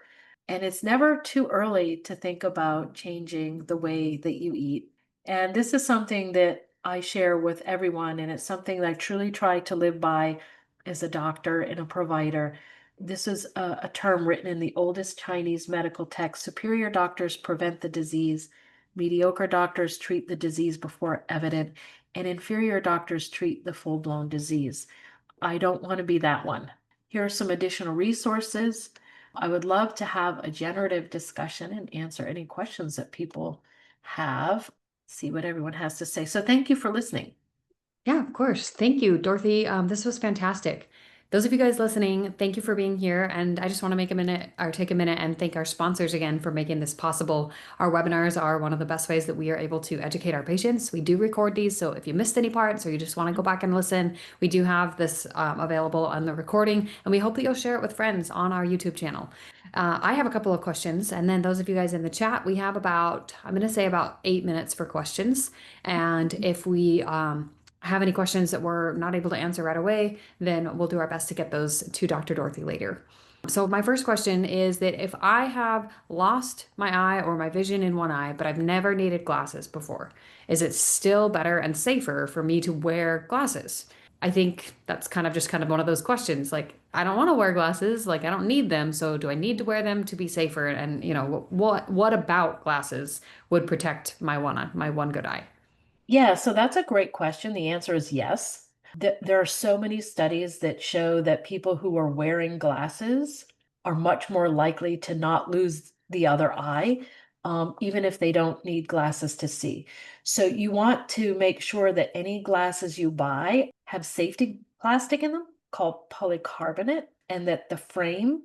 And it's never too early to think about changing the way that you eat. And this is something that I share with everyone, and it's something that I truly try to live by as a doctor and a provider. This is a term written in the oldest Chinese medical text. Superior doctors prevent the disease, mediocre doctors treat the disease before evident, and inferior doctors treat the full-blown disease. I don't want to be that one. Here are some additional resources. I would love to have a generative discussion and answer any questions that people have, see what everyone has to say. So thank you for listening. Yeah, of course. Thank you, Dorothy. This was fantastic. Those of you guys listening, thank you for being here. And I just want to make a minute or take a minute and thank our sponsors again for making this possible. Our webinars are one of the best ways that we are able to educate our patients. We do record these, so if you missed any parts or you just want to go back and listen, we do have this available on the recording, and we hope that you'll share it with friends on our YouTube channel. I have a couple of questions, and then those of you guys in the chat, we have about, I'm going to say about 8 minutes for questions. And if we have any questions that we're not able to answer right away, then we'll do our best to get those to Dr. Dorothy later. So my first question is that if I have lost my eye or my vision in one eye, but I've never needed glasses before, is it still better and safer for me to wear glasses? I think that's kind of one of those questions. Like, I don't want to wear glasses, like I don't need them, so do I need to wear them to be safer? And what about glasses would protect my one good eye? Yeah, so that's a great question. The answer is yes. There are so many studies that show that people who are wearing glasses are much more likely to not lose the other eye, even if they don't need glasses to see. So you want to make sure that any glasses you buy have safety plastic in them called polycarbonate, and that the frame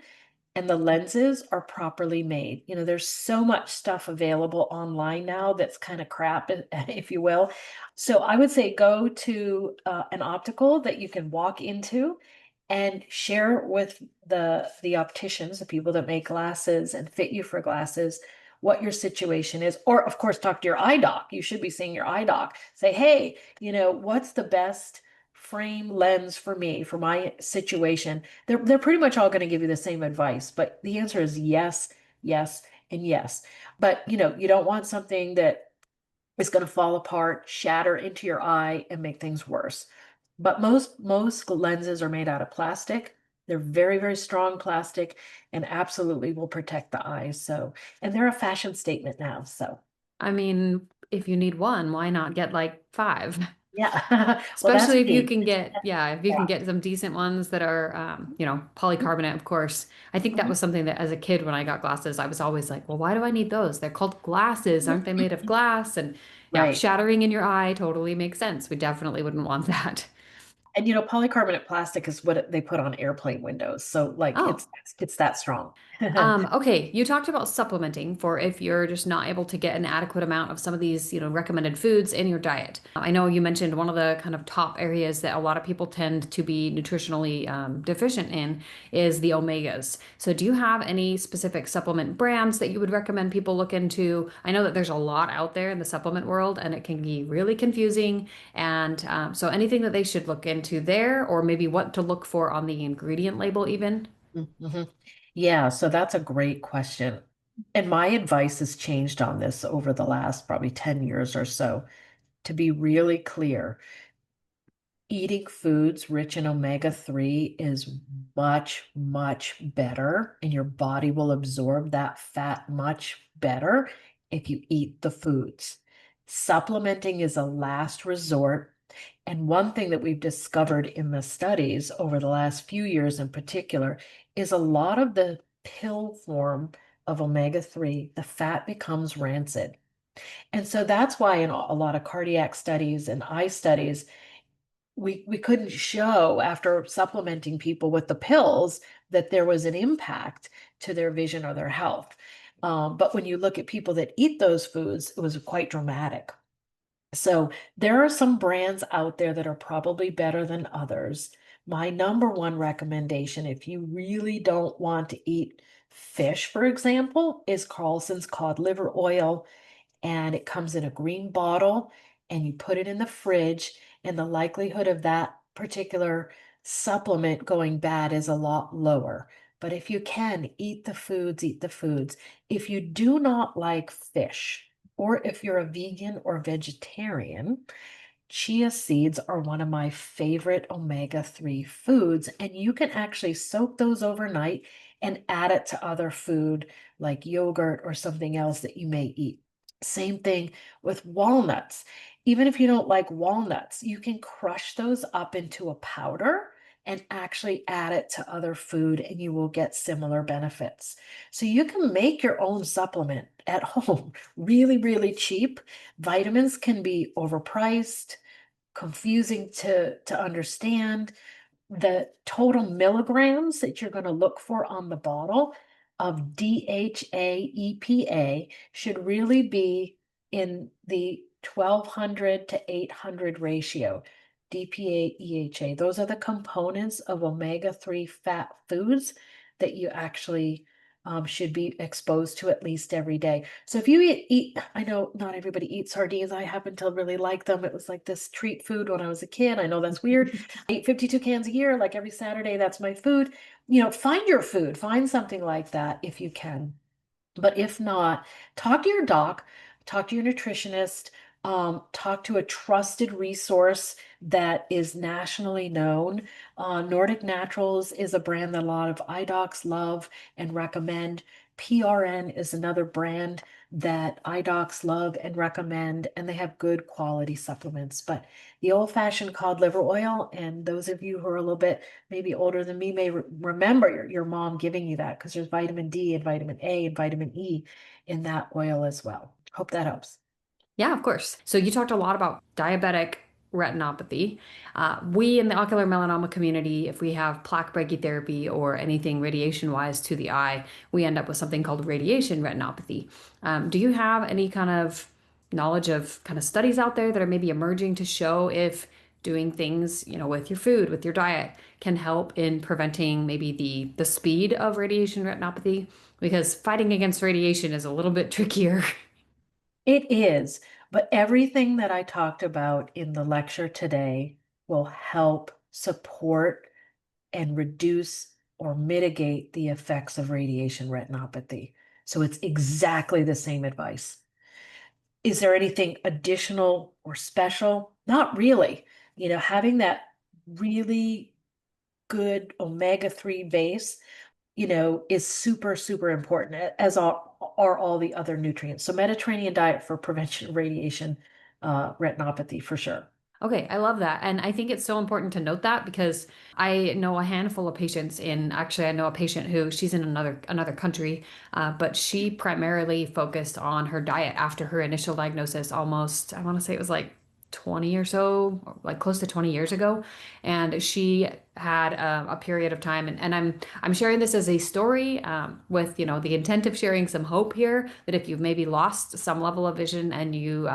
and the lenses are properly made. There's so much stuff available online now that's kind of crap, if you will. So I would say go to an optical that you can walk into and share with the opticians, the people that make glasses and fit you for glasses, what your situation is. Or of course, talk to your eye doc. You should be seeing your eye doc. Say, hey, what's the best frame lens for me, for my situation? They're pretty much all going to give you the same advice, but the answer is yes, yes, and yes. But you don't want something that is going to fall apart, shatter into your eye, and make things worse. But most lenses are made out of plastic. They're very, very strong plastic and absolutely will protect the eyes. So, and they're a fashion statement now. So, I mean, if you need one, why not get like five? yeah. Well, that's Especially if you me. can get, yeah, if you can Yeah. get some decent ones that are, polycarbonate, of course. I think that Mhm. was something that as a kid, when I got glasses, I was always like, well, why do I need those? They're called glasses. Aren't they made of glass? And yeah, Right. shattering in your eye totally makes sense. We definitely wouldn't want that. And Um, polycarbonate plastic is what they put on airplane windows. So like Oh, it's that strong. Okay, you talked about supplementing for if you're just not able to get an adequate amount of some of these, recommended foods in your diet. I know you mentioned one of the kind of top areas that a lot of people tend to be nutritionally deficient in is the omegas. So, do you have any specific supplement brands that you would recommend people look into? I know that there's a lot out there in the supplement world, and it can be really confusing. And so, anything that they should look into there, or maybe what to look for on the ingredient label, even? Mhm. Yeah, so that's a great question. And my advice has changed on this over the last probably 10 years or so. To be really clear, eating foods rich in omega-3 is much, much better, and your body will absorb that fat much better if you eat the foods. Supplementing is a last resort. And one thing that we've discovered in the studies over the last few years in particular is a lot of the pill form of omega-3, the fat becomes rancid. And so that's why in a lot of cardiac studies and eye studies, we couldn't show after supplementing people with the pills that there was an impact to their vision or their health. But when you look at people that eat those foods, it was quite dramatic. So there are some brands out there that are probably better than others. My number one recommendation, if you really don't want to eat fish, for example, is Carlson's cod liver oil, and it comes in a green bottle, and you put it in the fridge, and the likelihood of that particular supplement going bad is a lot lower. But if you can, eat the foods, eat the foods. If you do not like fish, or if you're a vegan or vegetarian, chia seeds are one of my favorite omega-3 foods, and you can actually soak those overnight and add it to other food like yogurt or something else that you may eat. Same thing with walnuts. Even if you don't like walnuts, you can crush those up into a powder and actually add it to other food, and you will get similar benefits. So you can make your own supplement at home really, really cheap. Vitamins can be overpriced, confusing to understand. The total milligrams that you're going to look for on the bottle of DHA EPA should really be in the 1200 to 800 ratio. DPA EHA, those are the components of omega-3 fat foods that you actually should be exposed to at least every day. So if you I know not everybody eats sardines. I happen to really like them. It was like this treat food when I was a kid. I know that's weird. I eat 52 cans a year, like every Saturday. That's my food. Find your food, find something like that if you can. But if not, talk to your doc, talk to your nutritionist, talk to a trusted resource that is nationally known. Nordic Naturals is a brand that a lot of eye docs love and recommend. PRN is another brand that eye docs love and recommend, and they have good quality supplements. But the old-fashioned cod liver oil, and those of you who are a little bit maybe older than me may remember your mom giving you that because there's vitamin D and vitamin A and vitamin E in that oil as well. Hope that helps. Yeah, of course. So you talked a lot about diabetic retinopathy. We in the ocular melanoma community, if we have plaque brachytherapy or anything radiation wise to the eye, we end up with something called radiation retinopathy. Do you have any kind of knowledge of kind of studies out there that are maybe emerging to show if doing things, with your food, with your diet, can help in preventing maybe the speed of radiation retinopathy? Because fighting against radiation is a little bit trickier. It is, but everything that I talked about in the lecture today will help support and reduce or mitigate the effects of radiation retinopathy. So it's exactly the same advice. Is there anything additional or special? Not really. Having that really good omega-3 base, is super, super important, as are all the other nutrients. So Mediterranean diet for prevention of radiation retinopathy for sure. Okay, I love that. And I think it's so important to note that because I know a handful of patients actually I know a patient who she's in another country, but she primarily focused on her diet after her initial diagnosis almost, I want to say it was like 20 or so, like close to 20 years ago. And she had a period of time and I'm sharing this as a story with, the intent of sharing some hope here that if you've maybe lost some level of vision and you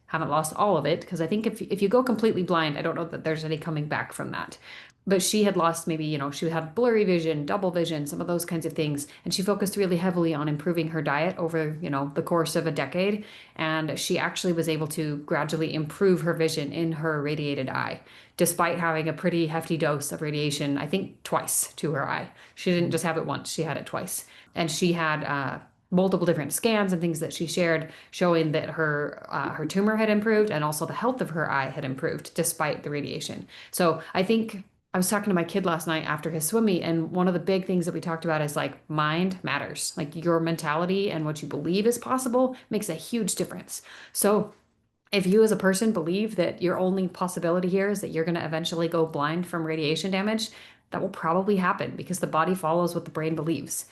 haven't lost all of it because I think if you go completely blind, I don't know that there's any coming back from that. But she had lost maybe, she had blurry vision, double vision, some of those kinds of things. And she focused really heavily on improving her diet over, the course of a decade. And she actually was able to gradually improve her vision in her irradiated eye, despite having a pretty hefty dose of radiation, I think twice to her eye. She didn't just have it once, she had it twice. And she had multiple different scans and things that she shared showing that her tumor had improved and also the health of her eye had improved despite the radiation. So I think I was talking to my kid last night after his swim meet, and one of the big things that we talked about is like mind matters. Like your mentality and what you believe is possible makes a huge difference. So if you as a person believe that your only possibility here is that you're going to eventually go blind from radiation damage, that will probably happen because the body follows what the brain believes.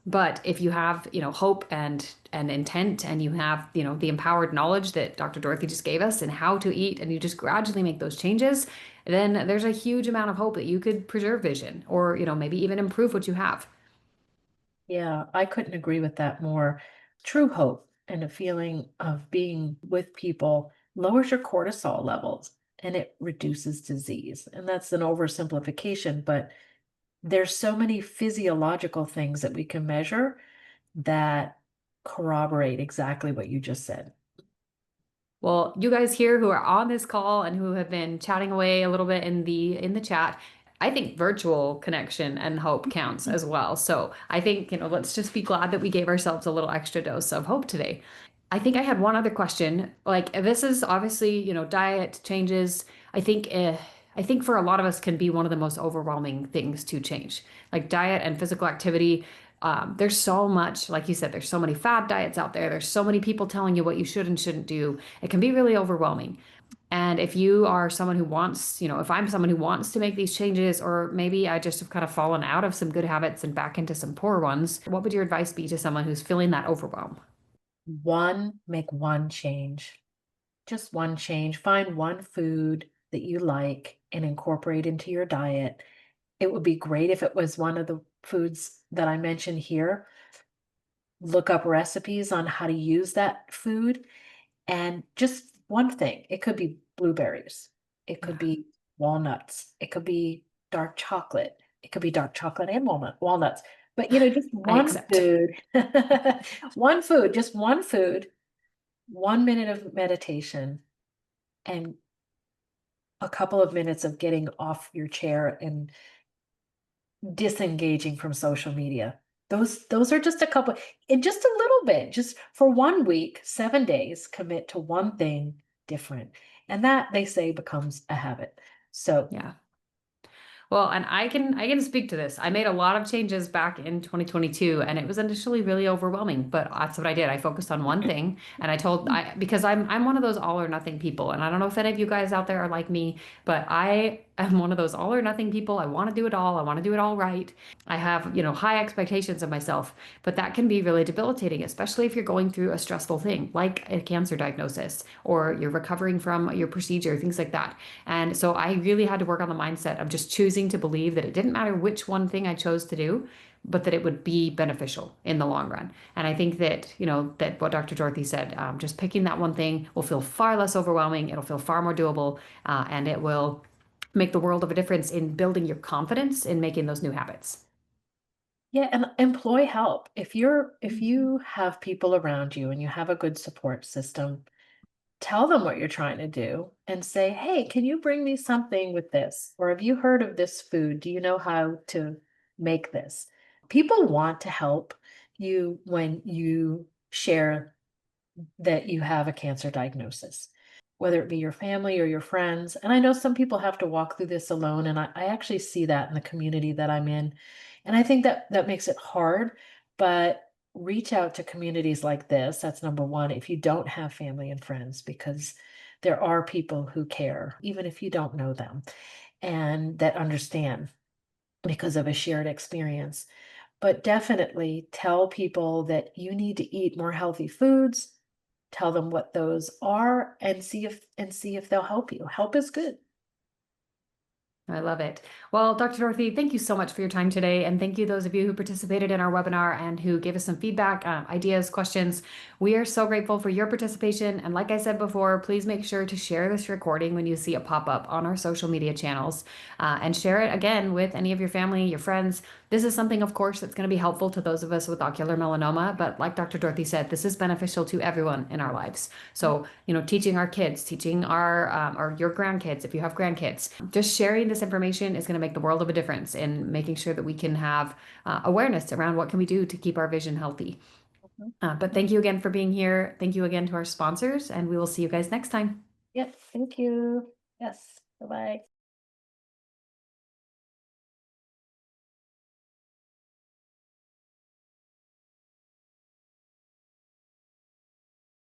But if you have, hope and intent and you have, the empowered knowledge that Dr. Dorothy just gave us and how to eat and you just gradually make those changes, then there's a huge amount of hope that you could preserve vision or, maybe even improve what you have. Yeah, I couldn't agree with that more. True hope and a feeling of being with people lowers your cortisol levels and it reduces disease. And that's an oversimplification, but there's so many physiological things that we can measure that corroborate exactly what you just said. Well, you guys here who are on this call and who have been chatting away a little bit in the chat, I think virtual connection and hope counts as well. So I think, let's just be glad that we gave ourselves a little extra dose of hope today. I think I had one other question. Like this is obviously, diet changes. I think I think for a lot of us can be one of the most overwhelming things to change. Like diet and physical activity. There's so much, like you said, there's so many fad diets out there. There's so many people telling you what you should and shouldn't do. It can be really overwhelming. And if you are someone who wants, if I'm someone who wants to make these changes, or maybe I just have kind of fallen out of some good habits and back into some poor ones, what would your advice be to someone who's feeling that overwhelm? Make one change, just one change. Find one food that you like and incorporate into your diet. It would be great if it was one of the foods that I mentioned here. Look up recipes on how to use that food and just one thing. It could be blueberries. It could Yeah. be walnuts. It could be dark chocolate. It could be dark chocolate and walnuts. But just I one accept. food, one food, just one food, 1 minute of meditation, and a couple of minutes of getting off your chair and disengaging from social media. Those are just a couple, in just a little bit, just for 1 week, 7 days, commit to one thing different. And that they say becomes a habit. So, Yeah. Well, and I can speak to this. I made a lot of changes back in 2022 and it was initially really overwhelming, but that's what I did. I focused on one thing and I told I because I'm one of those all or nothing people. And I don't know if any of you guys out there are like me, but I am one of those all or nothing people. I want to do it all. I want to do it all right. I have, high expectations of myself, but that can be really debilitating, especially if you're going through a stressful thing like a cancer diagnosis or you're recovering from your procedure, things like that. And so I really had to work on the mindset of just choosing to believe that it didn't matter which one thing I chose to do, but that it would be beneficial in the long run. And I think that, that what Dr. Dorothy said, just picking that one thing will feel far less overwhelming. It'll feel far more doable, and it will make the world of a difference in building your confidence in making those new habits. yeah, and employ help. If you have people around you and you have a good support system, tell them what you're trying to do and say, "Hey, can you bring me something with this? Or have you heard of this food? Do you know how to make this?" People want to help you when you share that you have a cancer diagnosis, whether it be your family or your friends. And I know some people have to walk through this alone, and I actually see that in the community that I'm in. And I think that that makes it hard, but reach out to communities like this. That's number one, if you don't have family and friends, because there are people who care, even if you don't know them, and that understand because of a shared experience. But definitely tell people that you need to eat more healthy foods. Tell them what those are and see if they'll help you. Help is good. I love it. Well, Dr. Dorothy, thank you so much for your time today. And thank you, those of you who participated in our webinar and who gave us some feedback, ideas, questions. We are so grateful for your participation. And like I said before, please make sure to share this recording when you see it pop up on our social media channels, and share it again with any of your family, your friends. This is something, of course, that's going to be helpful to those of us with ocular melanoma. But like Dr. Dorothy said, this is beneficial to everyone in our lives. So, teaching our kids, teaching our or your grandkids, if you have grandkids, just sharing this information is going to make the world of a difference in making sure that we can have awareness around what can we do to keep our vision healthy. Mhm. But thank you again for being here. Thank you again to our sponsors, and we will see you guys next time. Yep. Thank you. Yes. Bye bye.